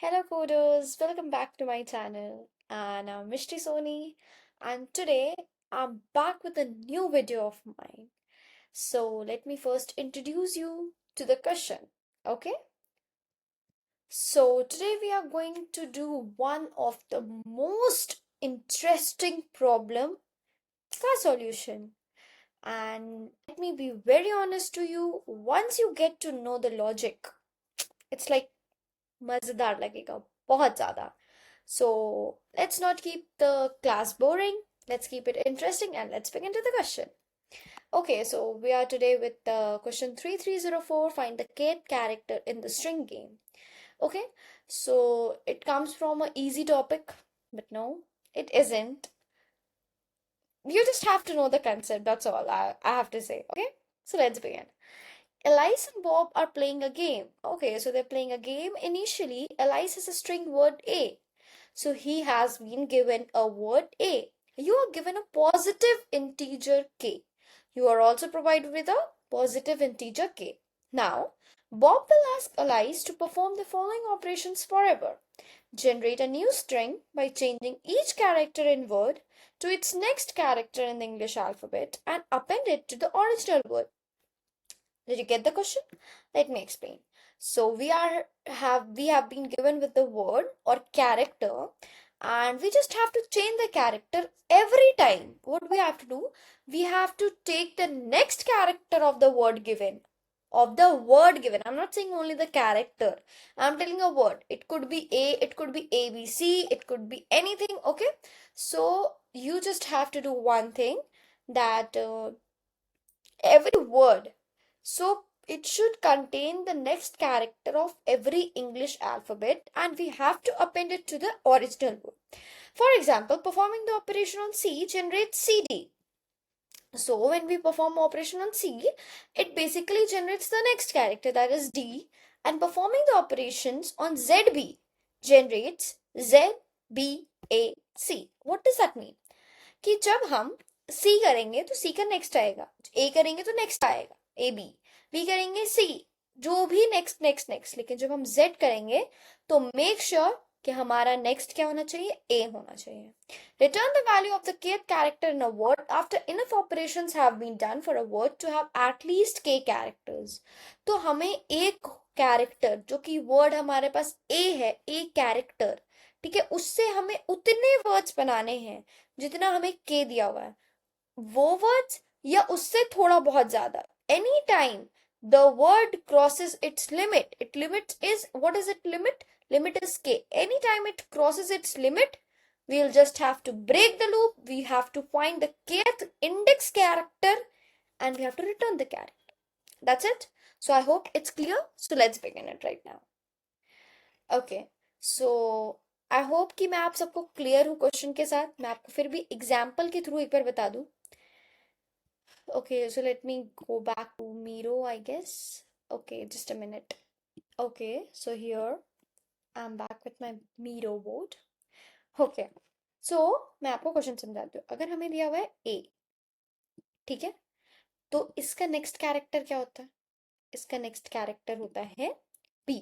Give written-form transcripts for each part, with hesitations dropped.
Hello coders, welcome back to my channel and I'm Mishti Soni and today I'm back with a new video of mine. So let me first introduce you to the question, okay? So today we are going to do one of the most interesting problem ka solution. And let me be very honest to you, once you get to know the logic, it's like मजेदार लगेगा बहुत ज़्यादा. So let's not keep the class boring. Let's keep it interesting and let's begin to the question. Okay, so we are today with question 3304. Find the kid character in the string game. Okay, so it comes from an easy topic, but no, it isn't. You just have to know the concept. That's all I have to say. Okay, so let's begin. Elise and Bob are playing a game. Okay, so they're playing a game. Initially, Elise has a string word A. So he has been given a word A. You are given a positive integer K. You are also provided with a positive integer K. Now, Bob will ask Elise to perform the following operations forever. Generate a new string by changing each character in word to its next character in the English alphabet and append it to the original word. Did you get the question? Let me explain. So we have been given with the word or character and we just have to change the character every time. What we have to do? We have to take the next character of the word given. Of the word given. I'm not saying only the character. I'm telling a word. It could be A, it could be ABC, it could be anything. Okay. So you just have to do one thing that every word. So it should contain the next character of every English alphabet and we have to append it to the original word. For example, performing the operation on C generates CD. So when we perform operation on C, it basically generates the next character that is D and performing the operations on ZB generates ZBAC. What does that mean? कि जब हम सी करेंगे तो सी का next आएगा, ए करेंगे तो next आएगा ए बी, बी करेंगे सी, जो भी नेक्स्ट नेक्स्ट नेक्स्ट, लेकिन जब हम जेड करेंगे तो मेक श्योर कि हमारा नेक्स्ट क्या होना चाहिए, ए होना चाहिए. Return the value of the kth character in a word after enough operations have been done for a word to have at least k characters. तो हमें एक कैरेक्टर जो कि वर्ड हमारे पास ए है, ए कैरेक्टर, ठीक है, उससे हमें उतने वर्ड्स बनाने हैं जितना हमें के दिया हुआ है, वो वर्ड्स या उससे थोड़ा बहुत ज्यादा. Any time the word crosses it's limit, it limit is what is it limit, limit is k. Anytime it crosses its limit, we'll just have to break the loop. We have to find the kth index character and we have to return the character. That's it. So I hope it's clear. So let's begin it right now. Okay. So I hope कि मैं आप सबको clear हूँ question के साथ. मैं आपको फिर भी एग्जाम्पल के थ्रू एक बार बता दूँ. Okay, so let me go back to Miro, I guess. Okay, just a minute. Okay, so here I'm back with my Miro board. Okay, so मैं आपको क्वेश्चन समझाती हूँ. अगर हमें दिया हुआ है A, ठीक है, तो इसका नेक्स्ट कैरेक्टर क्या होता है? इसका नेक्स्ट कैरेक्टर होता है B.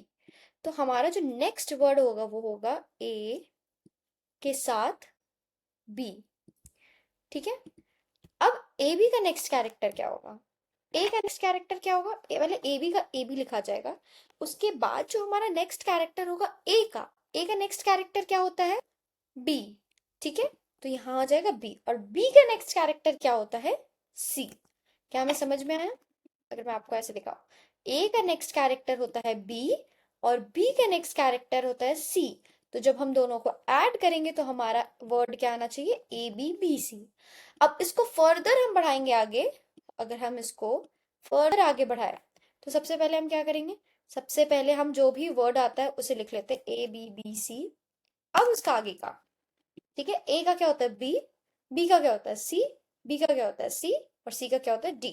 तो हमारा जो नेक्स्ट वर्ड होगा वो होगा A के साथ B. ठीक है. अब ए बी का नेक्स्ट कैरेक्टर क्या होगा? ए का नेक्स्ट कैरेक्टर क्या होगा? पहले ए बी का ए बी लिखा जाएगा. उसके बाद जो हमारा नेक्स्ट कैरेक्टर होगा ए का नेक्स्ट कैरेक्टर क्या होता है? बी. ठीक है, तो यहां आ जाएगा बी और बी का नेक्स्ट कैरेक्टर क्या होता है? सी. क्या हमें समझ में आया? अगर मैं आपको ऐसे दिखाऊं, ए का नेक्स्ट कैरेक्टर होता है बी और बी का नेक्स्ट कैरेक्टर होता है सी. तो जब हम दोनों को ऐड करेंगे तो हमारा वर्ड क्या आना चाहिए? A B B C. अब इसको फर्दर हम बढ़ाएंगे आगे. अगर हम इसको फर्दर आगे बढ़ाए तो सबसे पहले हम क्या करेंगे? सबसे पहले हम जो भी वर्ड आता है उसे लिख लेते हैं ए बी बी सी. अब उसका आगे का, ठीक है, ए का क्या होता है? बी, बी का क्या होता है? सी, बी का क्या होता है? सी और सी का क्या होता है? डी.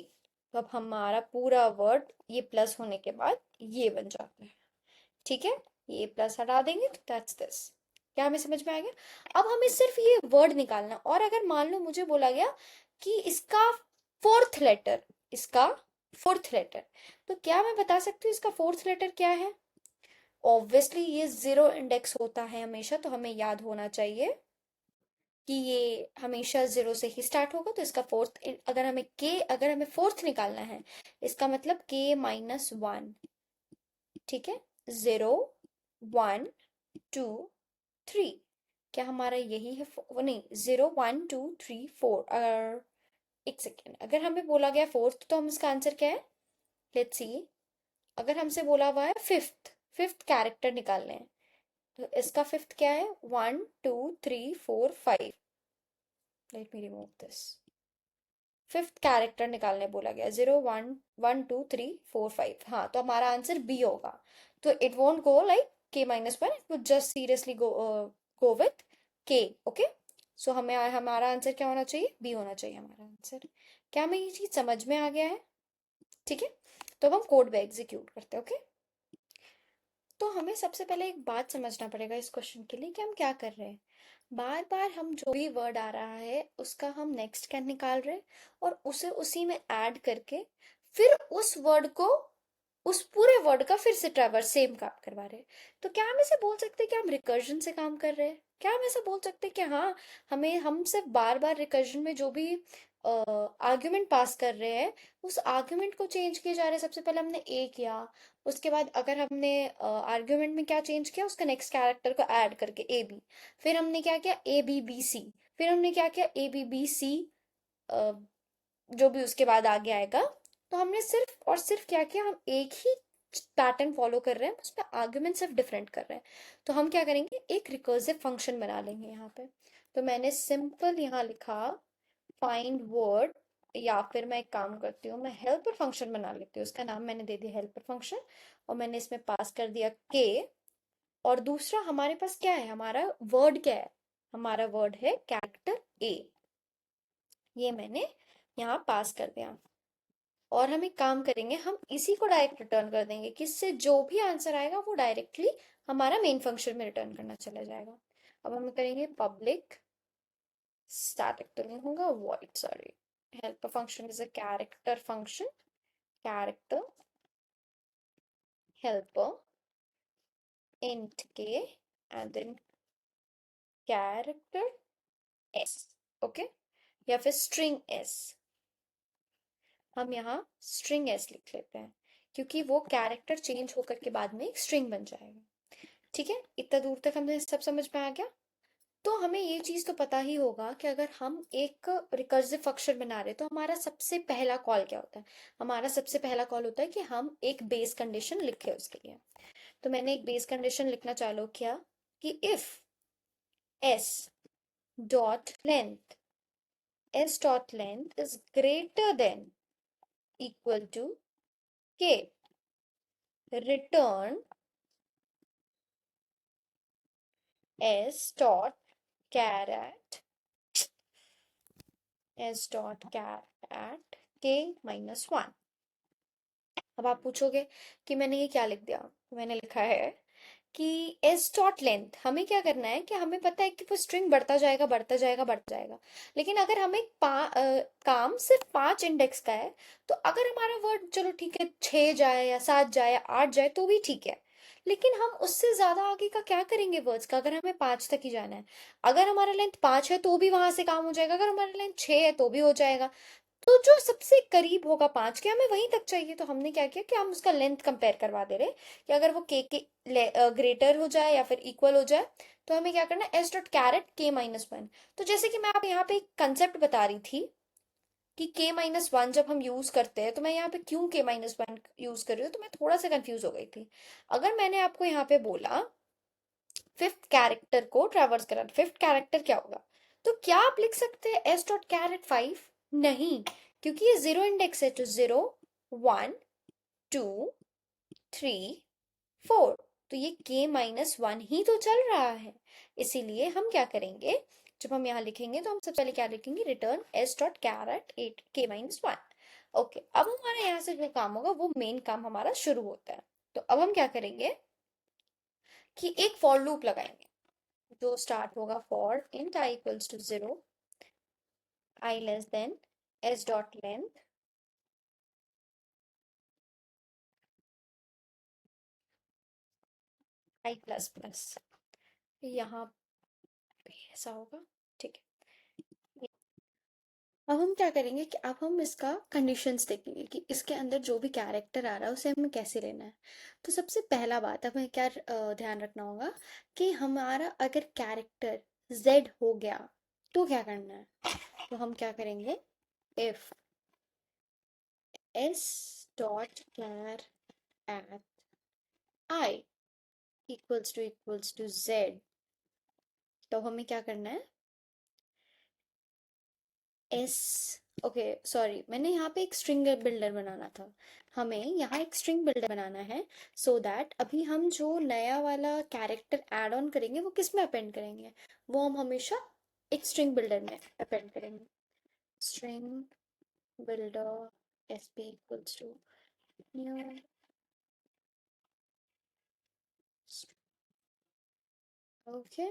तो अब हमारा पूरा वर्ड ये प्लस होने के बाद ये बन जाता है. ठीक है, ये प्लस हटा देंगे तो दैट्स दिस. क्या हमें समझ में आ गया? अब हमें सिर्फ ये वर्ड निकालना. और अगर मान लो मुझे बोला गया कि इसका फोर्थ लेटर, इसका फोर्थ लेटर, तो क्या मैं बता सकती हूँ इसका फोर्थ लेटर क्या है? ऑब्वियसली ये जीरो इंडेक्स होता है हमेशा, तो हमें याद होना चाहिए कि ये हमेशा जीरो से ही स्टार्ट होगा। तो इसका फोर्थ, अगर हमें फोर्थ निकालना है, इसका मतलब k-1, ठीक है। 0, 1, 2, 3, क्या हमारा यही है? नहीं, 0, 1, 2, 3, 4। अगर एक सेकेंड, अगर हमें बोला गया फोर्थ, तो हम इसका आंसर क्या है? Let's see. अगर हमसे बोला हुआ है फिफ्थ, फिफ्थ कैरेक्टर निकालने हैं, तो इसका फिफ्थ क्या है? 1, 2, 3, 4, 5। Let me remove this. Fifth character निकालने बोला गया, 0, 1, 1, 2, 3, 4, 5। हाँ, तो हमारा आंसर बी होगा। तो it won't go like k-1, it would just seriously go with k। Okay, so हमें हमारा आंसर क्या होना चाहिए? बी होना चाहिए हमारा आंसर। क्या हमें ये चीज समझ में आ गया है? ठीक है, तो अब हम कोड पे एग्जीक्यूट करते हैं। ओके, तो हमें सबसे पहले एक बात समझना पड़ेगा इस क्वेश्चन के लिए कि हम क्या कर रहे हैं। बार बार हम जो भी वर्ड आ रहा है उसका हम नेक्स्ट क्या निकाल रहे हैं, और उसे उसी में ऐड करके फिर उस वर्ड को, उस पूरे वर्ड का फिर से ट्रैवर्स सेम काम करवा रहे हैं। तो क्या हम इसे बोल सकते हैं कि हम रिकर्जन से काम कर रहे हैं? क्या हम ऐसा बोल सकते हैं कि हाँ, हम सिर्फ बार बार रिकर्जन में जो भी आर्ग्यूमेंट पास कर रहे हैं, उस आर्ग्यूमेंट को चेंज किए जा रहे हैं? सबसे पहले हमने ए किया, उसके बाद अगर हमने आर्ग्यूमेंट में क्या चेंज किया, उसका नेक्स्ट कैरेक्टर को ऐड करके ए बी, फिर हमने क्या किया? ए बी बी सी, फिर हमने क्या किया? ए बी बी सी, जो भी उसके बाद आगे आएगा। तो हमने सिर्फ और सिर्फ क्या किया? हम एक ही पैटर्न फॉलो कर रहे हैं, उसमें आर्ग्यूमेंट सिर्फ डिफरेंट कर रहे हैं। तो हम क्या करेंगे? एक रिकर्सिव फंक्शन बना लेंगे यहाँ पे। तो मैंने सिंपल यहाँ लिखा फाइंड वर्ड, या फिर मैं एक काम करती हूँ, मैं हेल्पर फंक्शन बना लेती हूँ। उसका नाम मैंने दे दिया हेल्पर फंक्शन, और मैंने इसमें पास कर दिया के। और दूसरा हमारे पास क्या है? हमारा वर्ड क्या है? हमारा वर्ड है कैरेक्टर ए। ये मैंने यहाँ पास कर दिया। और हम एक काम करेंगे, हम इसी को डायरेक्ट रिटर्न कर देंगे, किससे? जो भी आंसर आएगा वो डायरेक्टली हमारा मेन फंक्शन में रिटर्न करना चला जाएगा। अब हम करेंगे पब्लिक स्टैटिक, तो नहीं होगा void, sorry. Helper function is a character function, character helper int k and then character s। Okay, या फिर string s। हम यहाँ string s लिख लेते हैं, क्योंकि वो कैरेक्टर चेंज होकर के बाद में एक स्ट्रिंग बन जाएगा। ठीक है, इतना दूर तक हमें सब समझ में आ गया। तो हमें ये चीज तो पता ही होगा कि अगर हम एक रिकर्सिव फंक्शन बना रहे हैं, तो हमारा सबसे पहला कॉल क्या होता है? हमारा सबसे पहला कॉल होता है कि हम एक बेस कंडीशन लिखे उसके लिए। तो मैंने एक बेस कंडीशन लिखना चालू किया कि if s dot length s dot length is greater than equal to k, return s dot char at k-1। अब आप पूछोगे कि मैंने ये क्या लिख दिया? मैंने लिखा है कि एस डॉट लेंथ, हमें क्या करना है कि हमें पता है कि वो स्ट्रिंग बढ़ता जाएगा बढ़ता जाएगा बढ़ता जाएगा। लेकिन अगर हमें काम सिर्फ 5 इंडेक्स का है, तो अगर हमारा वर्ड चलो ठीक है 6 जाए या 7 जाए या 8 जाए तो भी ठीक है। लेकिन हम उससे ज्यादा आगे का क्या करेंगे वर्ड्स का, अगर हमें 5 तक ही जाना है? अगर हमारा लेंथ 5 है तो भी वहां से काम हो जाएगा, अगर हमारा लेंथ 6 है तो भी हो जाएगा। तो जो सबसे करीब होगा 5 के, हमें वहीं तक चाहिए। तो हमने क्या किया कि हम उसका लेंथ कंपेयर करवा दे रहे कि अगर वो के ग्रेटर हो जाए या फिर इक्वल हो जाए, तो हमें क्या करना है? S dot char at k-1। तो जैसे कि मैं आप यहाँ पे एक कंसेप्ट बता रही थी कि k-1 जब हम यूज करते हैं, तो मैं यहाँ पे क्यों k-1 यूज कर रही हूँ, तो मैं थोड़ा सा कंफ्यूज हो गई थी। अगर मैंने आपको यहाँ पे बोला फिफ्थ कैरेक्टर को ट्रैवर्स करा, फिफ्थ कैरेक्टर क्या होगा? तो क्या आप लिख सकते हैं एस डॉट कैरेट 5? नहीं, क्योंकि ये जीरो इंडेक्स है। तो 0, 1, 2, 3, 4, तो ये k-1 ही तो चल रहा है। इसीलिए हम क्या करेंगे, जब हम यहाँ लिखेंगे तो हम सबसे पहले क्या लिखेंगे? Return S dot char at at k-1। Okay, अब हमारा यहाँ से जो काम होगा वो मेन काम हमारा शुरू होता है। तो अब हम क्या करेंगे कि एक फॉर लूप लगाएंगे, जो स्टार्ट होगा for int I equals to 0, I less than s dot length I plus plus, यहाँ पे ऐसा होगा। ठीक है, अब हम क्या करेंगे कि अब हम इसका कंडीशंस देखेंगे कि इसके अंदर जो भी कैरेक्टर आ रहा है उसे हमें कैसे लेना है। तो सबसे पहला बात हमें क्या ध्यान रखना होगा कि हमारा अगर कैरेक्टर z हो गया तो क्या करना है। तो हम क्या करेंगे, if s dot char at i equals to z, तो हमें क्या करना है, एस, ओके सॉरी, मैंने यहाँ पे एक स्ट्रिंग बिल्डर बनाना था। हमें यहाँ एक स्ट्रिंग बिल्डर बनाना है सो दैट अभी हम जो नया वाला कैरेक्टर ऐड ऑन करेंगे वो किस में अपेंड करेंगे, वो हम हमेशा एक स्ट्रिंग बिल्डर में अपेंड करेंगे। String builder S P equals to new, okay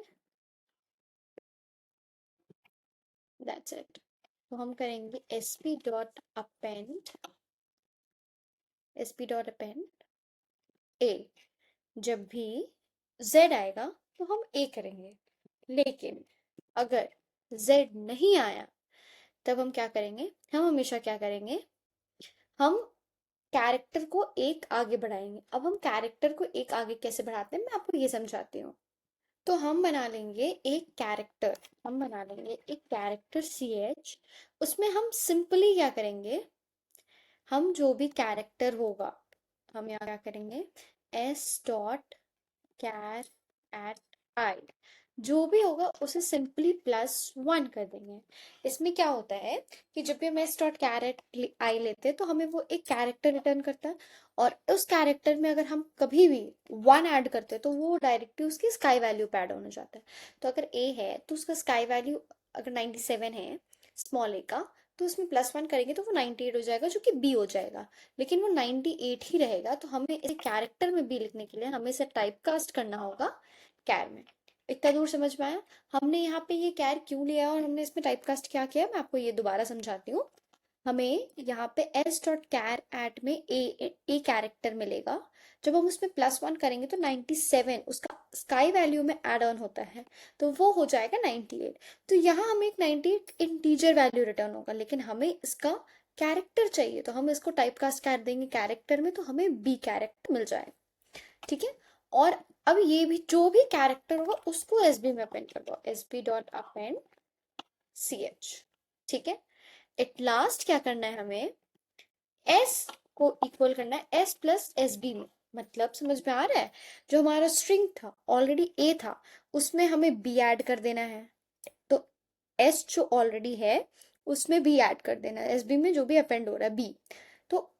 that's it. तो हम करेंगे S P dot append, S P dot append A, जब भी z आएगा तो हम a करेंगे, लेकिन अगर z नहीं आया तब हम क्या करेंगे, हम हमेशा क्या करेंगे, हम कैरेक्टर को एक आगे बढ़ाएंगे। अब हम कैरेक्टर को एक आगे कैसे बढ़ाते हैं मैं आपको ये समझाती हूँ। तो हम बना लेंगे एक कैरेक्टर, हम बना लेंगे एक कैरेक्टर सी एच, उसमें हम सिंपली क्या करेंगे, हम जो भी कैरेक्टर होगा हम यहाँ क्या करेंगे, एस डॉट कैर एट आई, जो भी होगा उसे सिंपली +1 कर देंगे। इसमें क्या होता है कि जब भी हम एस डॉट कैरेट आई लेते हैं तो हमें वो एक कैरेक्टर रिटर्न करता है, और उस कैरेक्टर में अगर हम कभी भी 1 ऐड करते हैं तो वो डायरेक्टली उसकी स्काई वैल्यू पे ऐड होने जाता है। तो अगर ए है तो उसका स्काई वैल्यू अगर 97 है स्मॉल ए का, तो उसमें +1 करेंगे तो वो 98 हो जाएगा जो कि बी हो जाएगा, लेकिन वो 98 ही रहेगा। तो हमें इसे कैरेक्टर में बी लिखने के लिए हमें इसे टाइप कास्ट करना होगा कैर में। इतना दूर समझ में आया। हमने यहाँ पे ये कैर क्यों लिया और हमने इसमें टाइप कास्ट क्या किया, मैं आपको ये दोबारा समझाती हूँ। हमें यहाँ पे एस डॉट कैर एट में ए कैरेक्टर मिलेगा, जब हम उसमें +1 करेंगे तो 97 उसका स्काई वैल्यू में एड ऑन होता है, तो वो हो जाएगा 98। तो यहाँ हमें एक 98 इंटीजर वैल्यू रिटर्न होगा, लेकिन हमें इसका कैरेक्टर चाहिए तो हम इसको टाइप कास्ट कर देंगे कैरेक्टर में, तो हमें बी कैरेक्टर मिल जाएगा। ठीक है, और अब ये भी जो भी कैरेक्टर होगा उसको एस बी में अपेंड कर दो, S B dot append C H. ठीक है, एट लास्ट क्या करना है, हमें एस को इक्वल करना है एस प्लस एस बी में। मतलब समझ में आ रहा है, जो हमारा स्ट्रिंग था ऑलरेडी ए था उसमें हमें बी ऐड कर देना है, तो एस जो ऑलरेडी है उसमें बी ऐड कर देना है, एस बी में जो भी अपेंड हो रहा है बी, तो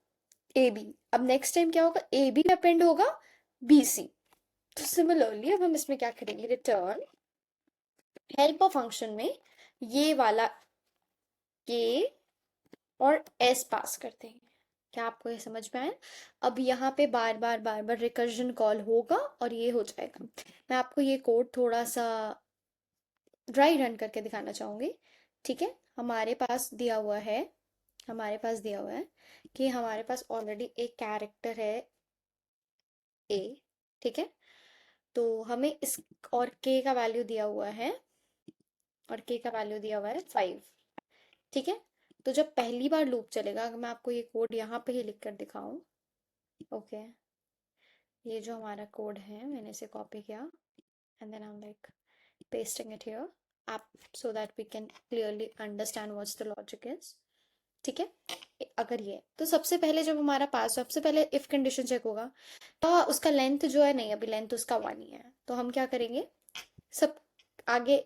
ए बी। अब नेक्स्ट टाइम क्या होगा, ए बी में अपेंड होगा बी सी। तो सिमिलरली अब हम इसमें क्या करेंगे, रिटर्न हेल्प फंक्शन में ये वाला के और एस पास करते हैं। क्या आपको ये समझ में आया। अब यहाँ पे बार बार रिकर्जन कॉल होगा और ये हो जाएगा। मैं आपको ये कोड थोड़ा सा ड्राई रन करके दिखाना चाहूंगी। ठीक है, हमारे पास दिया हुआ है, हमारे पास दिया हुआ है कि हमारे पास ऑलरेडी एक कैरेक्टर है ए। ठीक है, तो हमें इस और के का वैल्यू दिया हुआ है, और के का वैल्यू दिया हुआ है 5। ठीक है, तो जब पहली बार लूप चलेगा, अगर मैं आपको ये कोड यहाँ पे ही लिख कर दिखाऊं, ओके, ये जो हमारा कोड है मैंने इसे कॉपी किया and then I am like pasting it here आप, so that we can clearly understand what's the logic is. ठीक है, अगर ये तो सबसे पहले जब हमारा पास, सबसे पहले इफ कंडीशन चेक होगा तो उसका लेंथ जो है, नहीं अभी लेंथ उसका 1 ही है, तो हम क्या करेंगे, सब आगे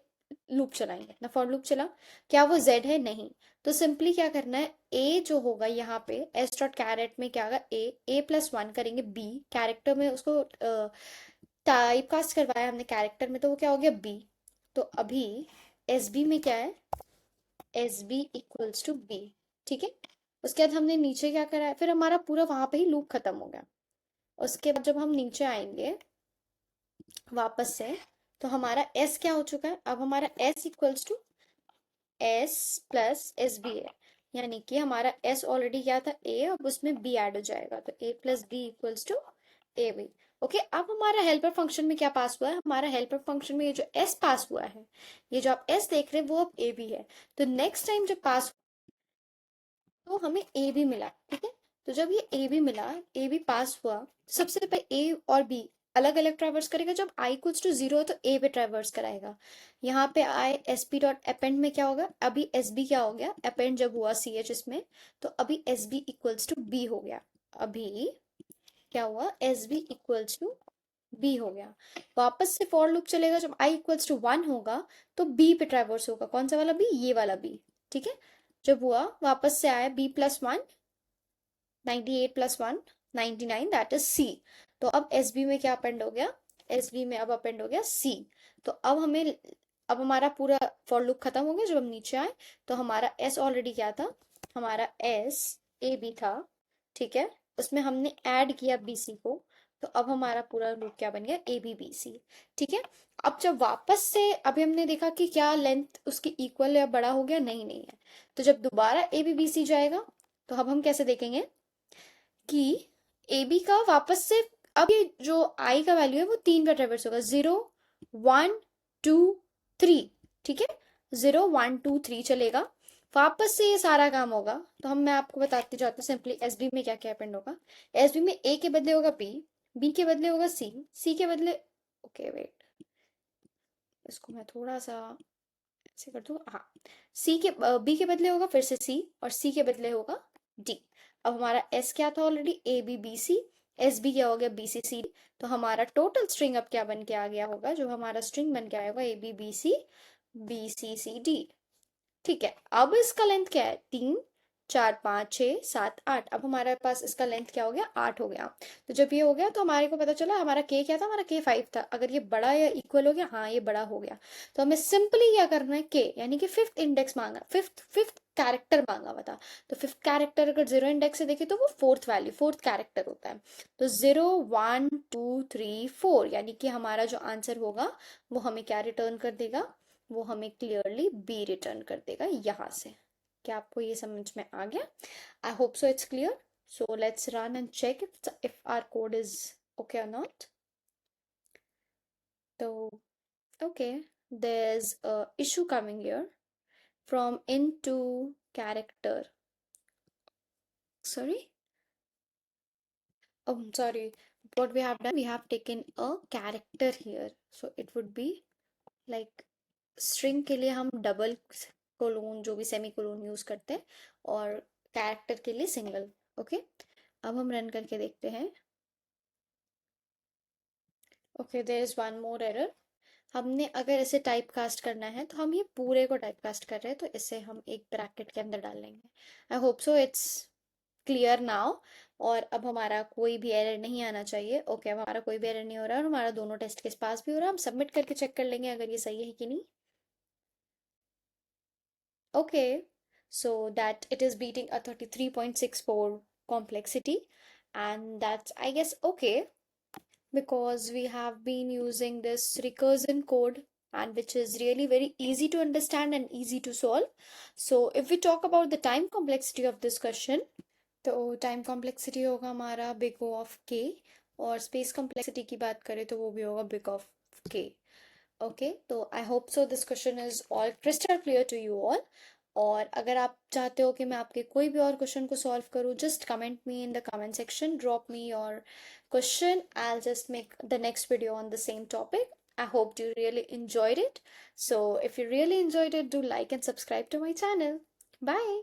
लूप चलाएंगे ना, फॉर लूप चला, क्या वो z है, नहीं, तो सिंपली क्या करना है, a जो होगा यहाँ पे s डॉट कैरेट में क्या होगा, a +1 करेंगे b कैरेक्टर में, उसको टाइप कास्ट करवाया हमने कैरेक्टर में तो वो क्या हो गया b। तो अभी एस बी में क्या है, S B equals to B. ठीक है, उसके बाद हमने नीचे क्या करा है, फिर हमारा पूरा वहां पे ही लूप खत्म हो गया। उसके बाद जब हम नीचे आएंगे वापस से, तो हमारा s क्या हो चुका है, अब हमारा s equals to s plus S B है, यानी कि हमारा s ऑलरेडी क्या था a, अब उसमें b ऐड हो जाएगा, तो a plus B equals to A B. Okay, अब हमारा हेल्पर फंक्शन में क्या पास हुआ है, हमारा हेल्पर फंक्शन में ये जो एस पास हुआ है, ये जो आप एस देख रहे हैं वो अब ए बी है। तो नेक्स्ट टाइम जब पास, तो हमें ए बी मिला, ठीक है। तो जब ये ए बी मिला, ए बी पास हुआ, तो सबसे पहले ए और बी अलग अलग ट्रैवर्स करेगा। जब आई इक्वल्स टू जीरो है तो ए पे ट्रैवर्स कराएगा। यहाँ पे I S P dot append में क्या होगा, अभी एस बी क्या हो गया, अपेंड जब हुआ सी एच इसमें, तो अभी S B equals to B हो गया। अभी क्या हुआ, S B equals to B हो गया। वापस से फॉर लूप चलेगा, जब आई इक्वल्स टू वन होगा तो बी पे ट्रैवर्स होगा। कौन सा वाला बी, ये वाला बी, ठीक है। जब हुआ, वापस से आया B plus one, 98 plus one 99, that is C. तो अब एस बी में क्या अपेंड हो गया, एस बी में अब अपेंड हो गया सी। तो अब हमें, अब हमारा पूरा फॉर लूप खत्म हो गया। जब हम नीचे आए तो हमारा एस ऑलरेडी क्या था, हमारा एस ए बी था, ठीक है। उसमें हमने ऐड किया बी सी को, तो अब हमारा पूरा लूप क्या बन गया, ए बी बी सी, ठीक है। अब जब वापस से अभी हमने देखा कि क्या लेंथ उसकी इक्वल या बड़ा हो गया, नहीं नहीं है। तो जब दोबारा ए बी बी सी जाएगा, तो अब हम कैसे देखेंगे कि ए बी का वापस से, अब ये जो आई का वैल्यू है वो तीन पे ट्रेवर्स होगा, 0 1 2 3, ठीक है। 0 1 2 3 चलेगा, वापस से ये सारा काम होगा। तो हम, मैं आपको बताती जाती हूँ सिंपली एस बी में क्या क्या अपेंड होगा। एस बी में ए के बदले होगा बी, बी के बदले होगा सी, सी के बदले, ओके वेट, इसको मैं थोड़ा सा ऐसे कर दूँ, हाँ। सी के, बी के बदले होगा फिर से सी, और सी के बदले होगा डी। अब हमारा एस क्या था already, A B B C, S B क्या हो गया, बी सी सी डी। तो हमारा टोटल स्ट्रिंग अब क्या बन के आ गया होगा, जो हमारा स्ट्रिंग बन के आया होगा, A B B C B C C D, ठीक है। अब इसका लेंथ क्या है, 3 4 5 6 7 8। अब हमारे पास इसका लेंथ क्या हो गया, 8 हो गया। तो जब ये हो गया तो हमारे को पता चला हमारा के क्या था, हमारा के 5 था। अगर ये बड़ा या इक्वल हो गया, हाँ ये बड़ा हो गया, तो हमें सिंपली क्या करना है, के यानी कि फिफ्थ इंडेक्स मांगा, फिफ्थ कैरेक्टर मांगा हुआ था। तो फिफ्थ कैरेक्टर अगर जीरो इंडेक्स से देखे तो वो फोर्थ वैल्यू, फोर्थ कैरेक्टर होता है। तो 0 1 2 3 4, यानी कि हमारा जो आंसर होगा वो हमें क्या रिटर्न कर देगा, वो हमें क्लियरली बी रिटर्न कर देगा यहाँ से। क्या आपको ये समझ में आ गया? I hope so it's clear. So let's run and check if our code is okay or not. So okay, there's a issue coming here from into character. Sorry. Oh, sorry. What we have done, we have taken a character here. So it would be like string के लिए हम double colon, जो भी semi colon use करते हैं, और character के लिए सिंगल। ओके, अब हम रन करके देखते हैं। Okay, there is one more error. हमने अगर इसे टाइप कास्ट करना है तो हम ये पूरे को टाइप कास्ट कर रहे हैं, तो इसे हम एक ब्रैकेट के अंदर डाल लेंगे। आई hope so it's clear now. और अब हमारा कोई भी एरर नहीं आना चाहिए। ओके, अब हमारा कोई भी एरर नहीं हो रहा, और हमारा दोनों टेस्ट केस पास भी हो रहा है। हम सबमिट करके चेक कर लेंगे अगर ये सही है कि नहीं। Okay, so that it is beating a 33.64 complexity, and that's, I guess, okay, because we have been using this recursion code, and which is really very easy to understand and easy to solve. So if we talk about the time complexity of this question, तो time complexity होगा हमारा big O of के, और space complexity की बात करें तो वो भी होगा बिग ऑफ के। ओके, तो I hope so this question is all crystal clear to you all. और अगर आप चाहते हो कि मैं आपके कोई भी और क्वेश्चन को सॉल्व करूँ, just comment me in the comment section, drop me your question. I'll just make the next video on the same topic. I hope you really enjoyed it. So if you really enjoyed it, do like and subscribe to my channel. Bye.